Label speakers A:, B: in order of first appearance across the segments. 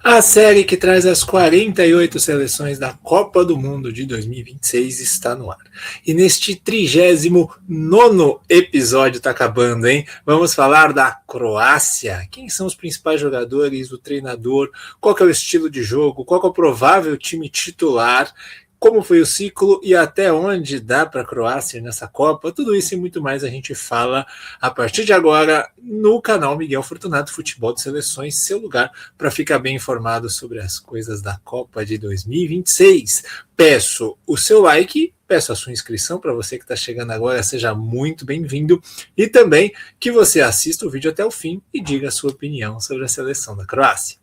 A: A série que traz as 48 seleções da Copa do Mundo de 2026 está no ar. E neste 39º episódio, tá acabando, hein? Vamos falar da Croácia. Quem são os principais jogadores, o treinador, qual que é o estilo de jogo, qual que é o provável time titular, como foi o ciclo e até onde dá para a Croácia nessa Copa. Tudo isso e muito mais a gente fala a partir de agora no canal Miguel Fortunato Futebol de Seleções, seu lugar para ficar bem informado sobre as coisas da Copa de 2026. Peço o seu like, peço a sua inscrição para você que está chegando agora, seja muito bem-vindo, e também que você assista o vídeo até o fim e diga a sua opinião sobre a seleção da Croácia.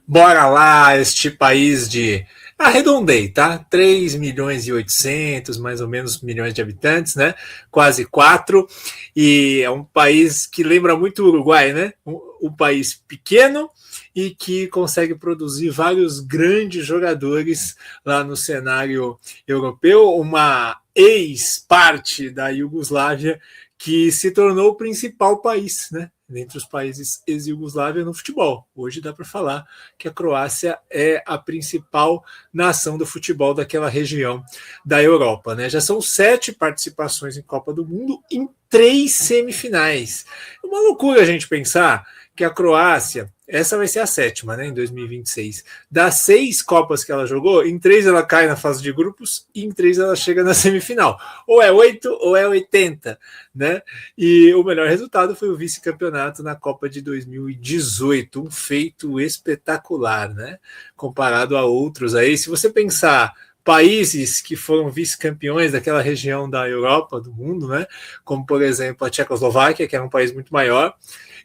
A: Bora lá, este país de... Arredondei, tá? 3 milhões e 800, mais ou menos, milhões de habitantes, né? Quase 4. E é um país que lembra muito o Uruguai, né? Um país pequeno e que consegue produzir vários grandes jogadores lá no cenário europeu. Uma ex-parte da Iugoslávia que se tornou o principal país, né? Dentre os países ex-Yugoslávia no futebol. Hoje dá para falar que a Croácia é a principal nação do futebol daquela região da Europa, né? Já são 7 participações em Copa do Mundo em 3 semifinais. É uma loucura a gente pensar que a Croácia, essa vai ser a 7ª, né, em 2026. Das 6 Copas que ela jogou, em 3 ela cai na fase de grupos e em 3 ela chega na semifinal. Ou é 8 ou é 80, né? E o melhor resultado foi o vice-campeonato na Copa de 2018, um feito espetacular, né? Comparado a outros aí. Se você pensar países que foram vice-campeões daquela região da Europa, do mundo, né? Como, por exemplo, a Tchecoslováquia, que era um país muito maior,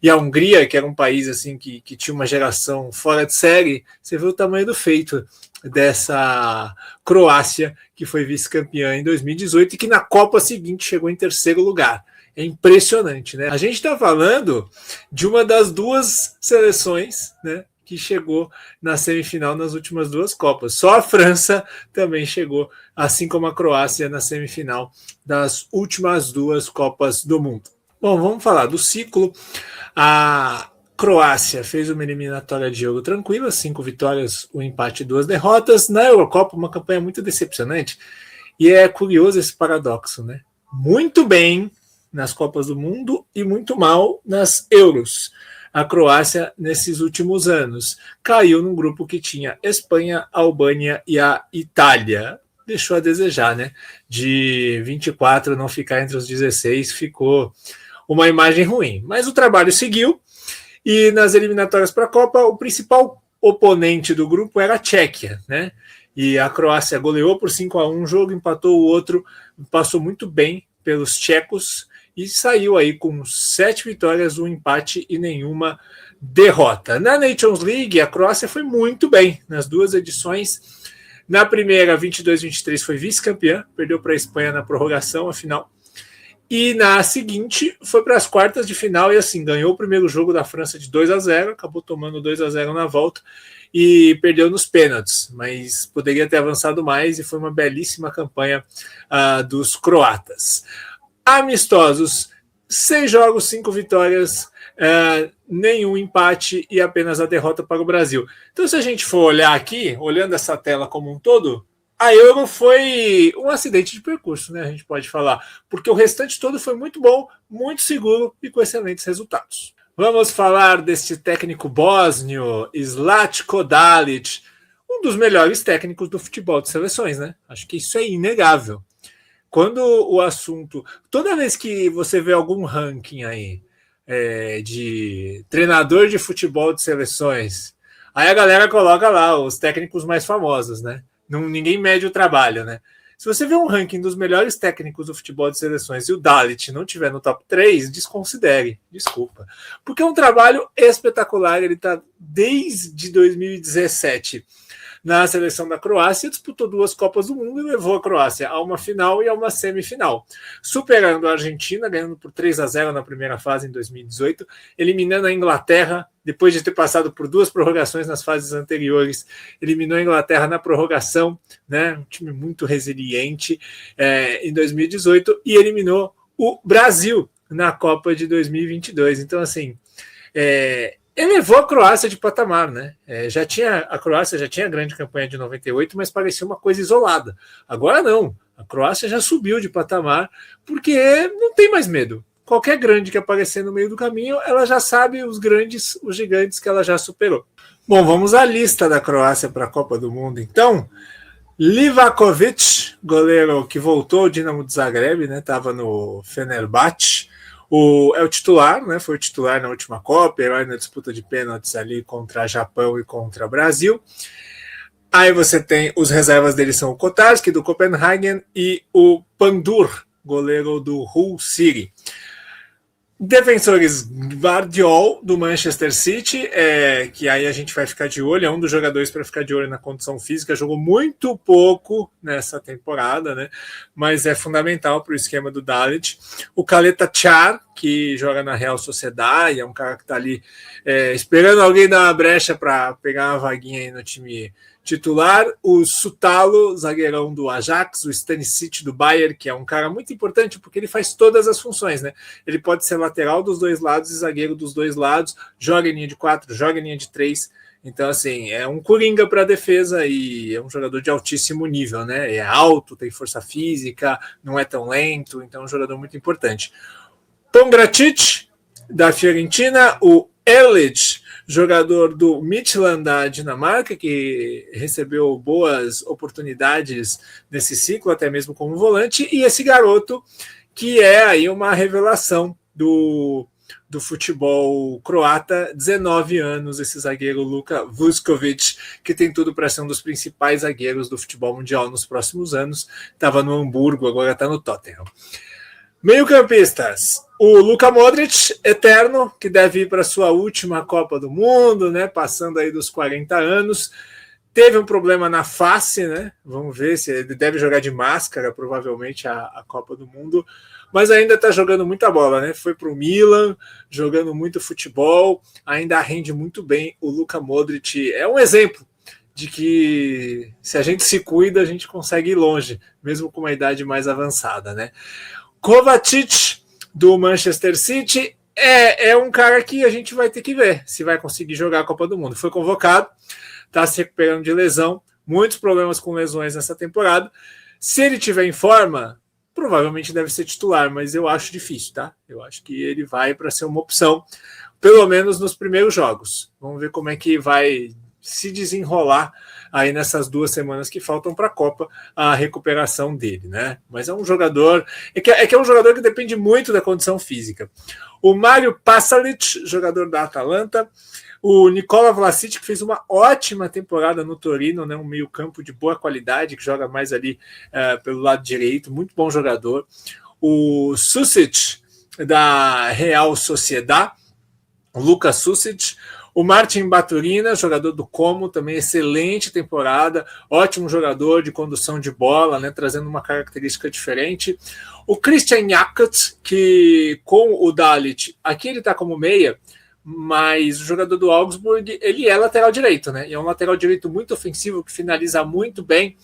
A: e a Hungria, que era um país assim que tinha uma geração fora de série, você vê o tamanho do feito dessa Croácia, que foi vice-campeã em 2018 e que na Copa seguinte chegou em 3º lugar. É impressionante, né? A gente está falando de uma das 2 seleções, né, que chegou na semifinal nas últimas 2 Copas. Só a França também chegou, assim como a Croácia, na semifinal das últimas 2 Copas do Mundo. Bom, vamos falar do ciclo. A Croácia fez uma eliminatória de jogo tranquila, 5 vitórias, 1 empate e 2 derrotas. Na Eurocopa, uma campanha muito decepcionante. E é curioso esse paradoxo, né? Muito bem nas Copas do Mundo e muito mal nas Euros. A Croácia, nesses últimos anos, caiu num grupo que tinha Espanha, Albânia e a Itália. Deixou a desejar, né? De 24 não ficar entre os 16, ficou uma imagem ruim. Mas o trabalho seguiu e nas eliminatórias para a Copa, o principal oponente do grupo era a Tchequia, né? E a Croácia goleou por 5-1 um jogo, empatou o outro, passou muito bem pelos tchecos e saiu aí com 7 vitórias, 1 empate e nenhuma derrota. Na Nations League, a Croácia foi muito bem nas 2 edições. Na primeira, 22-23, foi vice-campeã, perdeu para a Espanha na prorrogação, afinal. E na seguinte, foi para as quartas de final e assim, ganhou o primeiro jogo da França de 2-0, acabou tomando 2-0 na volta e perdeu nos pênaltis, mas poderia ter avançado mais e foi uma belíssima campanha dos croatas. Amistosos, 6 jogos, 5 vitórias, nenhum empate e apenas a derrota para o Brasil. Então, se a gente for olhar aqui, olhando essa tela como um todo, a Euro foi um acidente de percurso, né? A gente pode falar, porque o restante todo foi muito bom, muito seguro e com excelentes resultados. Vamos falar deste técnico bósnio, Zlatko Dalic, um dos melhores técnicos do futebol de seleções, né? Acho que isso é inegável. Quando o assunto... Toda vez que você vê algum ranking aí de treinador de futebol de seleções, aí a galera coloca lá os técnicos mais famosos, né? Ninguém mede o trabalho, né? Se você vê um ranking dos melhores técnicos do futebol de seleções e o Dalic não tiver no top 3, desconsidere, desculpa. Porque é um trabalho espetacular, ele está desde 2017 na seleção da Croácia, disputou 2 Copas do Mundo e levou a Croácia a uma final e a uma semifinal, superando a Argentina, ganhando por 3-0 na primeira fase em 2018, eliminando a Inglaterra, depois de ter passado por 2 prorrogações nas fases anteriores, eliminou a Inglaterra na prorrogação, né, um time muito resiliente em 2018, e eliminou o Brasil na Copa de 2022. Então, assim, elevou a Croácia de patamar, né? A Croácia já tinha a grande campanha de 98, mas parecia uma coisa isolada. Agora não, a Croácia já subiu de patamar porque não tem mais medo. Qualquer grande que aparecer no meio do caminho, ela já sabe os gigantes que ela já superou. Bom, vamos à lista da Croácia para a Copa do Mundo, então. Livakovic, goleiro que voltou ao Dinamo de Zagreb, né? Estava no Fenerbahçe. É o titular, né? Foi o titular na última Copa, herói na disputa de pênaltis ali contra Japão e contra Brasil. Aí você tem os reservas dele, são o Kotarski, do Copenhagen, e o Pandur, goleiro do Hull City. Defensores, Gvardiol, do Manchester City, que aí a gente vai ficar de olho, é um dos jogadores para ficar de olho na condição física, jogou muito pouco nessa temporada, né? Mas é fundamental para o esquema do Dalit. O Kaleta Char, que joga na Real Sociedade, é um cara que está ali esperando alguém dar uma brecha para pegar uma vaguinha aí no time titular. O Sutalo, zagueirão do Ajax, o Stanisic do Bayern, que é um cara muito importante porque ele faz todas as funções, né? Ele pode ser lateral dos dois lados e zagueiro dos dois lados, joga em linha de 4, joga em linha de 3. Então, assim, é um coringa para a defesa e é um jogador de altíssimo nível, né? É alto, tem força física, não é tão lento, então é um jogador muito importante. Pongracic, da Fiorentina, o Erlich, jogador do Midtjylland da Dinamarca, que recebeu boas oportunidades nesse ciclo, até mesmo como volante, e esse garoto que é aí uma revelação do futebol croata, 19 anos, esse zagueiro Luka Vuskovic, que tem tudo para ser um dos principais zagueiros do futebol mundial nos próximos anos. Estava no Hamburgo, agora está no Tottenham. Meio-campistas, o Luka Modric, eterno, que deve ir para sua última Copa do Mundo, né? Passando aí dos 40 anos. Teve um problema na face, né? Vamos ver se ele deve jogar de máscara, provavelmente, a Copa do Mundo. Mas ainda está jogando muita bola, né? Foi para o Milan, jogando muito futebol, ainda rende muito bem. O Luka Modric é um exemplo de que se a gente se cuida, a gente consegue ir longe, mesmo com uma idade mais avançada, né? Kovacic, do Manchester City, é um cara que a gente vai ter que ver se vai conseguir jogar a Copa do Mundo. Foi convocado, está se recuperando de lesão, muitos problemas com lesões nessa temporada. Se ele tiver em forma, provavelmente deve ser titular, mas eu acho difícil, tá? Eu acho que ele vai para ser uma opção, pelo menos nos primeiros jogos. Vamos ver como é que vai se desenrolar aí nessas 2 semanas que faltam para a Copa, a recuperação dele, né? Mas é um jogador, que é um jogador que depende muito da condição física. O Mário Pasalic, jogador da Atalanta, o Nikola Vlasic, que fez uma ótima temporada no Torino, né? Um meio-campo de boa qualidade, que joga mais ali pelo lado direito, muito bom jogador. O Susic, da Real Sociedade, o Lucas Susic. O Martin Baturina, jogador do Como, também excelente temporada, ótimo jogador de condução de bola, né, trazendo uma característica diferente. O Christian Jackert, que com o Dalit, aqui ele está como meia, mas o jogador do Augsburg, ele é lateral direito, né? E é um lateral direito muito ofensivo, que finaliza muito bem.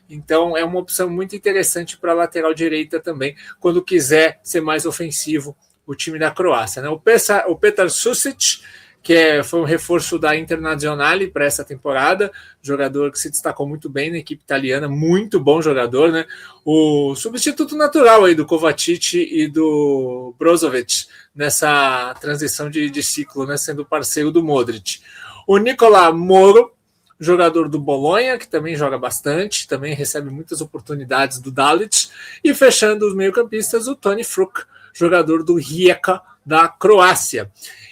A: Então é uma opção muito interessante para a lateral direita também, quando quiser ser mais ofensivo o time da Croácia, né? O Petar Susic, que foi um reforço da Internazionale para essa temporada, jogador que se destacou muito bem na equipe italiana, muito bom jogador, né? O substituto natural aí do Kovacic e do Brozovic nessa transição de ciclo, né? Sendo parceiro do Modric. O Nicola Moro, jogador do Bolonha, que também joga bastante, também recebe muitas oportunidades do Dalit, e fechando os meio-campistas, o Toni Fruk, jogador do Rijeka, da Croácia.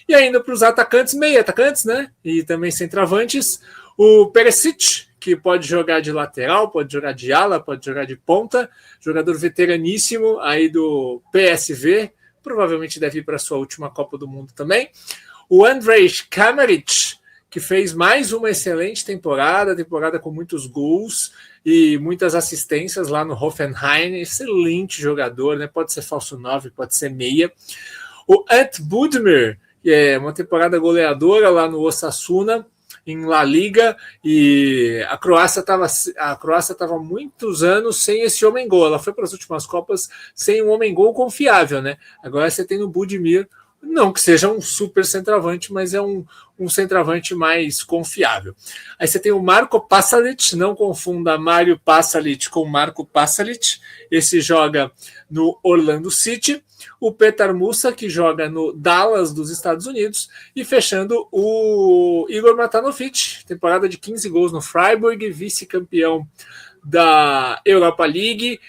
A: E ainda para os atacantes, meio-atacantes, né? E também centroavantes, o Perisic, que pode jogar de lateral, pode jogar de ala, pode jogar de ponta, jogador veteraníssimo aí do PSV, provavelmente deve ir para a sua última Copa do Mundo também. O Andrej Kramaric, que fez mais uma excelente temporada com muitos gols e muitas assistências lá no Hoffenheim, excelente jogador, né? Pode ser falso 9, pode ser meia. O Ant Budimir, que é uma temporada goleadora lá no Osasuna, em La Liga, e a Croácia estava muitos anos sem esse homem-gol. Ela foi para as últimas Copas sem um homem-gol confiável, né? Agora você tem no Budimir Não que seja um super centroavante, mas é um centroavante mais confiável. Aí você tem o Marco Pasalic, não confunda Mário Pasalic com Marco Pasalic, esse joga no Orlando City. O Petar Musa, que joga no Dallas dos Estados Unidos, e fechando o Igor Matanovic, temporada de 15 gols no Freiburg, vice-campeão da Europa League,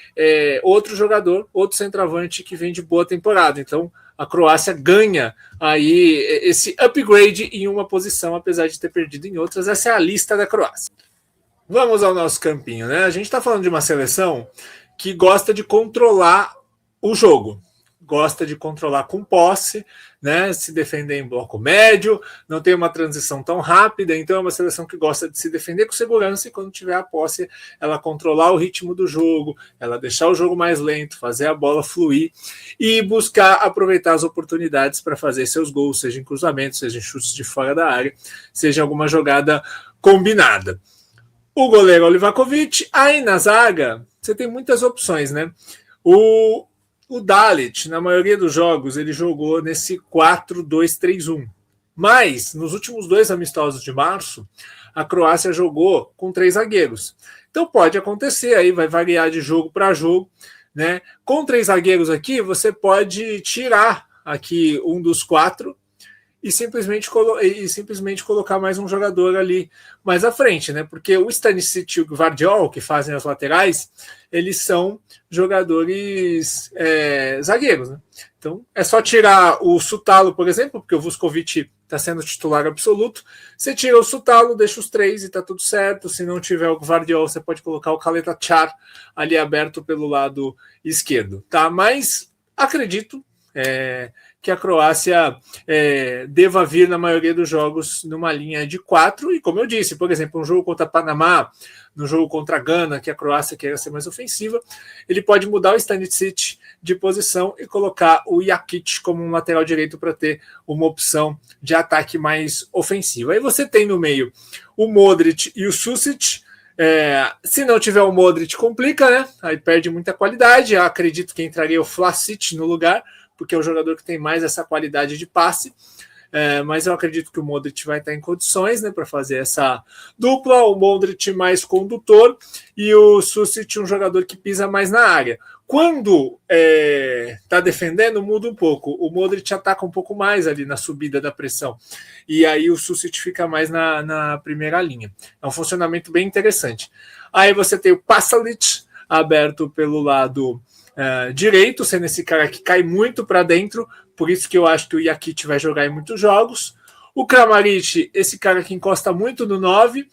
A: outro jogador, outro centroavante que vem de boa temporada. Então, a Croácia ganha aí esse upgrade em uma posição, apesar de ter perdido em outras. Essa é a lista da Croácia. Vamos ao nosso campinho, né? A gente está falando de uma seleção que gosta de controlar o jogo, gosta de controlar com posse, né? Se defender em bloco médio, não tem uma transição tão rápida, então é uma seleção que gosta de se defender com segurança e quando tiver a posse, ela controlar o ritmo do jogo, ela deixar o jogo mais lento, fazer a bola fluir e buscar aproveitar as oportunidades para fazer seus gols, seja em cruzamentos, seja em chutes de fora da área, seja alguma jogada combinada. O goleiro Livakovic, aí na zaga, você tem muitas opções, né? O Dalit, na maioria dos jogos, ele jogou nesse 4-2-3-1. Mas, nos últimos 2 amistosos de março, a Croácia jogou com 3 zagueiros. Então pode acontecer, aí vai variar de jogo para jogo, né? Com 3 zagueiros aqui, você pode tirar aqui um dos 4 e simplesmente colocar mais um jogador ali mais à frente, né? Porque o Stanisic e o Gvardiol, que fazem as laterais, eles são jogadores zagueiros, né? Então é só tirar o Sutalo, por exemplo, porque o Vuskovic está sendo titular absoluto. Você tira o Sutalo, deixa os 3 e está tudo certo. Se não tiver o Gvardiol, você pode colocar o Kaleta Char ali aberto pelo lado esquerdo, tá? Mas acredito que a Croácia deva vir na maioria dos jogos numa linha de 4, e como eu disse, por exemplo, um jogo contra Panamá, no jogo contra Gana, que a Croácia quer ser mais ofensiva, ele pode mudar o Stanisic de posição e colocar o Jakic como um lateral direito para ter uma opção de ataque mais ofensiva. Aí você tem no meio o Modric e o Susic. Se não tiver o Modric, complica, né? Aí perde muita qualidade. Eu acredito que entraria o Vlasic no lugar, porque é o jogador que tem mais essa qualidade de passe, mas eu acredito que o Modric vai estar em condições, né, para fazer essa dupla, o Modric mais condutor e o Susic um jogador que pisa mais na área. Quando está defendendo, muda um pouco, o Modric ataca um pouco mais ali na subida da pressão, e aí o Susic fica mais na primeira linha. É um funcionamento bem interessante. Aí você tem o Pasalic aberto pelo lado direito, sendo esse cara que cai muito para dentro, por isso que eu acho que o Jakic vai jogar em muitos jogos. O Kramaric, esse cara que encosta muito no 9,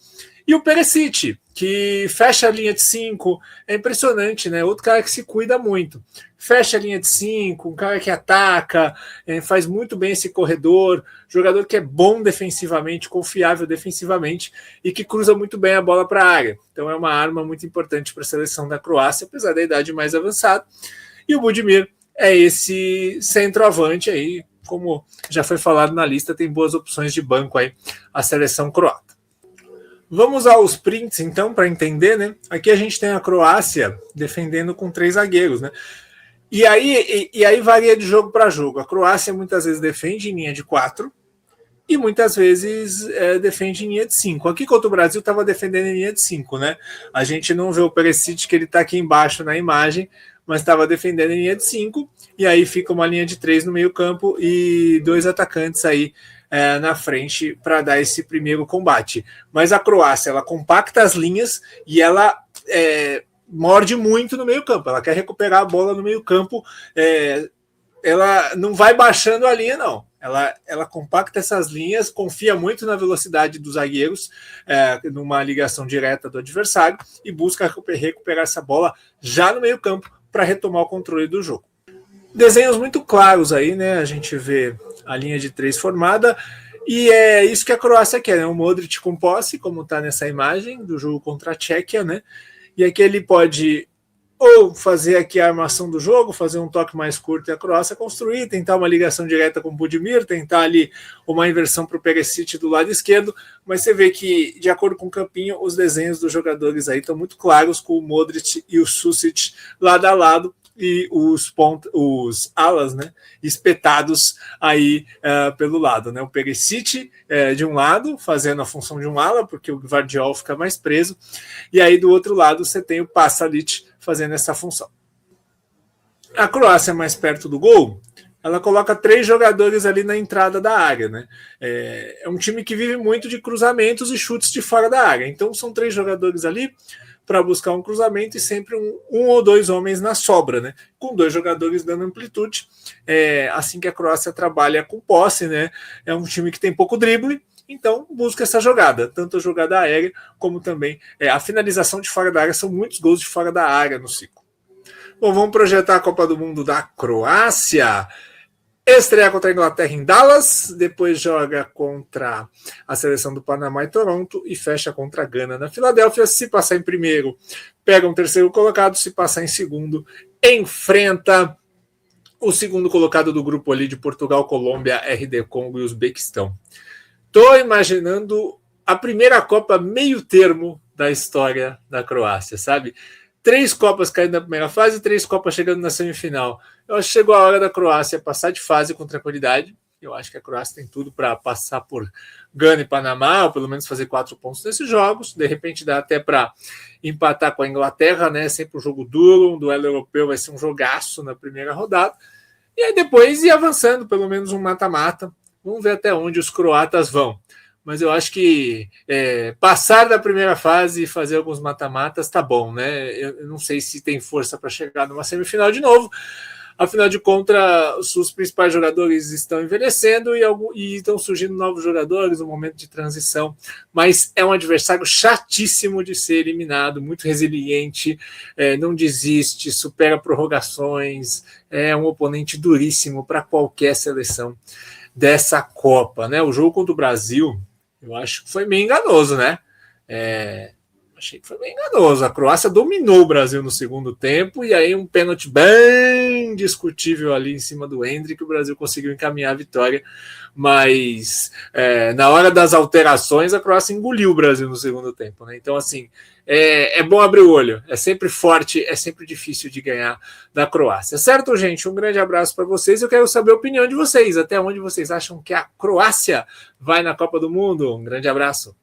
A: e o Perisic, que fecha a linha de 5, é impressionante, né? Outro cara que se cuida muito. Fecha a linha de 5, um cara que ataca, faz muito bem esse corredor, jogador que é bom defensivamente, confiável defensivamente e que cruza muito bem a bola para a área. Então é uma arma muito importante para a seleção da Croácia, apesar da idade mais avançada. E o Budimir é esse centroavante aí, como já foi falado na lista, tem boas opções de banco aí, a seleção croata. Vamos aos prints, então, para entender, né? Aqui a gente tem a Croácia defendendo com 3 zagueiros, né? E aí varia de jogo para jogo. A Croácia muitas vezes defende em linha de 4 e muitas vezes defende em linha de 5. Aqui contra o Brasil estava defendendo em linha de 5, né? A gente não vê o Perisic, que ele está aqui embaixo na imagem, mas estava defendendo em linha de 5, e aí fica uma linha de 3 no meio campo e 2 atacantes aí na frente para dar esse primeiro combate. Mas a Croácia, ela compacta as linhas e ela morde muito no meio campo, ela quer recuperar a bola no meio campo, ela não vai baixando a linha, não. Ela compacta essas linhas, confia muito na velocidade dos zagueiros, numa ligação direta do adversário, e busca recuperar essa bola já no meio campo para retomar o controle do jogo. Desenhos muito claros aí, né? A gente vê a linha de 3 formada, e é isso que a Croácia quer, né? O Modric com posse, como está nessa imagem do jogo contra a Tchequia, né? E aqui ele pode ou fazer aqui a armação do jogo, fazer um toque mais curto e a Croácia construir, tentar uma ligação direta com o Budimir, tentar ali uma inversão para o Perisic do lado esquerdo, mas você vê que, de acordo com o campinho, os desenhos dos jogadores aí estão muito claros, com o Modric e o Susic lado a lado, e os alas, né, espetados aí pelo lado, né? O Perisic de um lado, fazendo a função de um ala, porque o Gvardiol fica mais preso, e aí do outro lado você tem o Pasalic fazendo essa função. A Croácia mais perto do gol, ela coloca 3 jogadores ali na entrada da área, né? É um time que vive muito de cruzamentos e chutes de fora da área. Então são 3 jogadores ali para buscar um cruzamento e sempre um ou 2 homens na sobra, né? Com 2 jogadores dando amplitude. Assim que a Croácia trabalha com posse, né? É um time que tem pouco drible, então busca essa jogada, tanto a jogada aérea como também a finalização de fora da área. São muitos gols de fora da área no ciclo. Bom, vamos projetar a Copa do Mundo da Croácia. Estreia contra a Inglaterra em Dallas, depois joga contra a seleção do Panamá e Toronto e fecha contra a Gana na Filadélfia. Se passar em primeiro, pega um terceiro colocado. Se passar em segundo, enfrenta o segundo colocado do grupo ali de Portugal, Colômbia, RD Congo e Uzbequistão. Estou imaginando a primeira Copa meio termo da história da Croácia, sabe? 3 Copas caindo na primeira fase e 3 Copas chegando na semifinal. Eu acho que chegou a hora da Croácia passar de fase com tranquilidade. Eu acho que a Croácia tem tudo para passar por Gana e Panamá, ou pelo menos fazer 4 pontos nesses jogos. De repente dá até para empatar com a Inglaterra, né? Sempre um jogo duro, um duelo europeu vai ser um jogaço na primeira rodada. E aí depois ir avançando, pelo menos um mata-mata. Vamos ver até onde os croatas vão. Mas eu acho que passar da primeira fase e fazer alguns mata-matas tá bom, né? Eu não sei se tem força para chegar numa semifinal de novo. Afinal de contas, os principais jogadores estão envelhecendo e estão surgindo novos jogadores, um momento de transição. Mas é um adversário chatíssimo de ser eliminado, muito resiliente, não desiste, supera prorrogações, é um oponente duríssimo para qualquer seleção dessa Copa, né? O jogo contra o Brasil, eu acho que foi meio enganoso, né? Achei que foi meio enganoso. A Croácia dominou o Brasil no segundo tempo e aí um pênalti bem discutível ali em cima do Endrick, o Brasil conseguiu encaminhar a vitória, mas na hora das alterações a Croácia engoliu o Brasil no segundo tempo, né? Então assim, é bom abrir o olho, é sempre forte, é sempre difícil de ganhar da Croácia, certo, gente? Um grande abraço para vocês, eu quero saber a opinião de vocês, até onde vocês acham que a Croácia vai na Copa do Mundo. Um grande abraço.